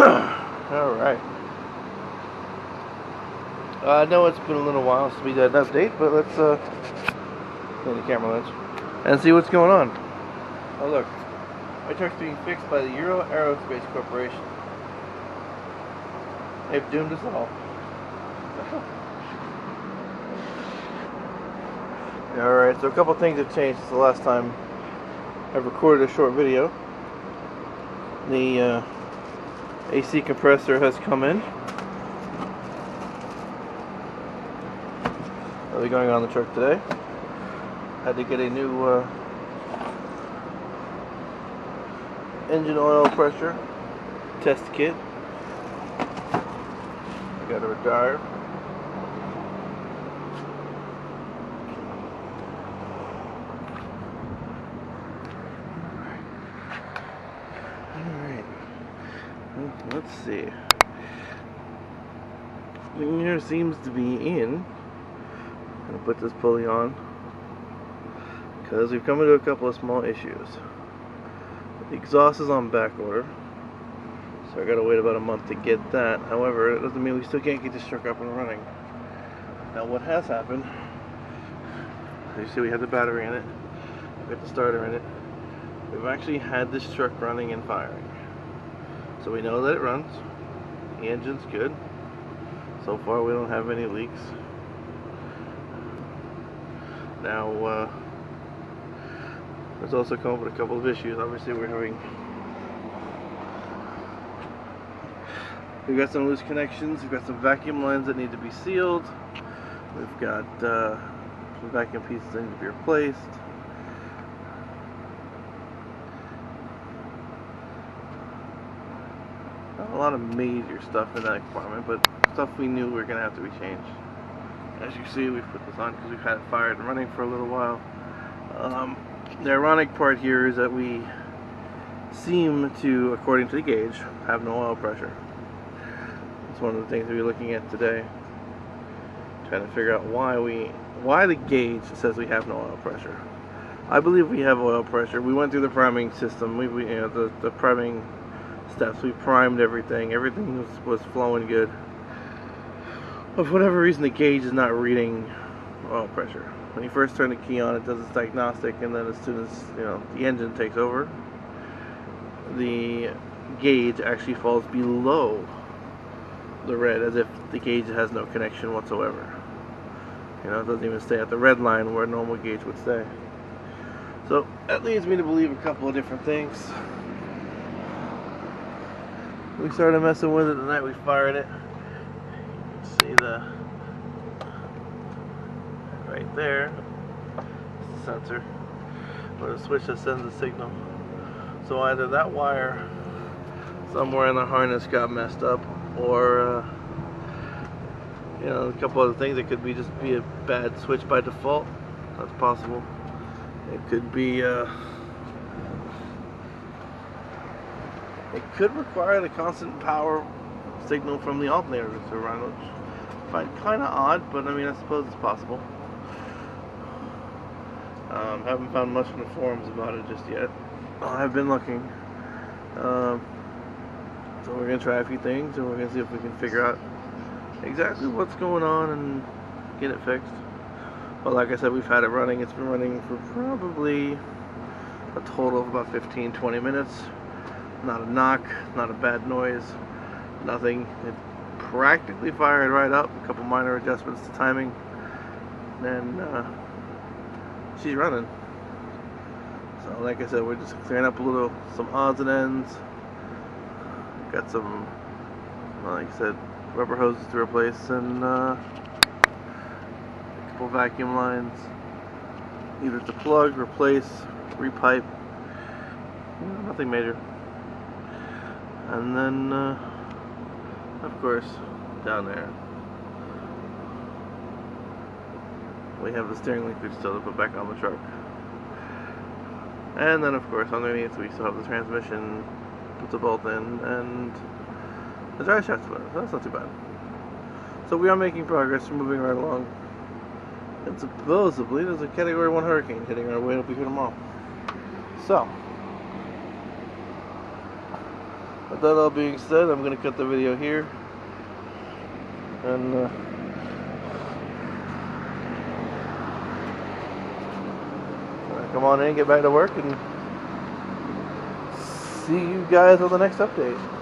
Alright. I know it's been a little while since we did an update, but let's clean the camera lens and see what's going on. Oh look, my truck's being fixed by the Euro Aerospace Corporation. They've doomed us all. Alright, so a couple things have changed since the last time I've recorded a short video. The AC compressor has come in. I'll be going on the truck today. Had to get a new engine oil pressure test kit. I got a retire. Alright. Let's see. The air seems to be in. I'm going to put this pulley on because we've come into a couple of small issues. The exhaust is on back order, so I gotta wait about a month to get that. However, it doesn't mean we still can't get this truck up and running. Now what has happened, as you see, we have the battery in it, we got the starter in it. We've actually had this truck running and firing, so we know that it runs. The engine's good. So far we don't have any leaks. Now there's also come up with a couple of issues. Obviously we've got some loose connections, we've got some vacuum lines that need to be sealed, we've got some vacuum pieces that need to be replaced. Not a lot of major stuff in that compartment, but stuff we knew were going to have to be changed. As you see, we've put this on because we've had it fired and running for a little while. The ironic part here is that we seem to, according to the gauge, have no oil pressure. It's one of the things we're looking at today, trying to figure out why the gauge says we have no oil pressure. I believe we have oil pressure. We went through the priming system. The priming steps. We primed everything. Everything was flowing good. But for whatever reason, the gauge is not reading oil pressure. When you first turn the key on, it does its diagnostic, and then as soon as the engine takes over, the gauge actually falls below the red, as if the gauge has no connection whatsoever. It doesn't even stay at the red line where a normal gauge would stay. So that leads me to believe a couple of different things. We started messing with it the night we fired it. See right there, it's the sensor, or the switch that sends the signal. So either that wire somewhere in the harness got messed up, or a couple other things. It could just be a bad switch by default. That's possible. It could be it could require the constant power signal from the alternator to run, which I find kind of odd, but I suppose it's possible. Haven't found much in the forums about it just yet. I've been looking. So we're going to try a few things, and we're going to see if we can figure out exactly what's going on and get it fixed. But like I said, we've had it running. It's been running for probably a total of about 15-20 minutes. Not a knock, not a bad noise, nothing. It practically fired right up. A couple minor adjustments to timing, and she's running. So like I said, we're just clearing up some odds and ends. Got some, like I said, rubber hoses to replace, and a couple vacuum lines, either to plug, replace, repipe. Nothing major. And then of course, down there we have the steering linkage still to put back on the truck. And then of course underneath we still have the transmission to bolt in and the drive shaft splitter. So that's not too bad. So we are making progress, we're moving right along. And supposedly there's a Category 1 hurricane hitting our way. It'll be here tomorrow. So With that all being said, I'm going to cut the video here. And come on in, get back to work, and see you guys on the next update.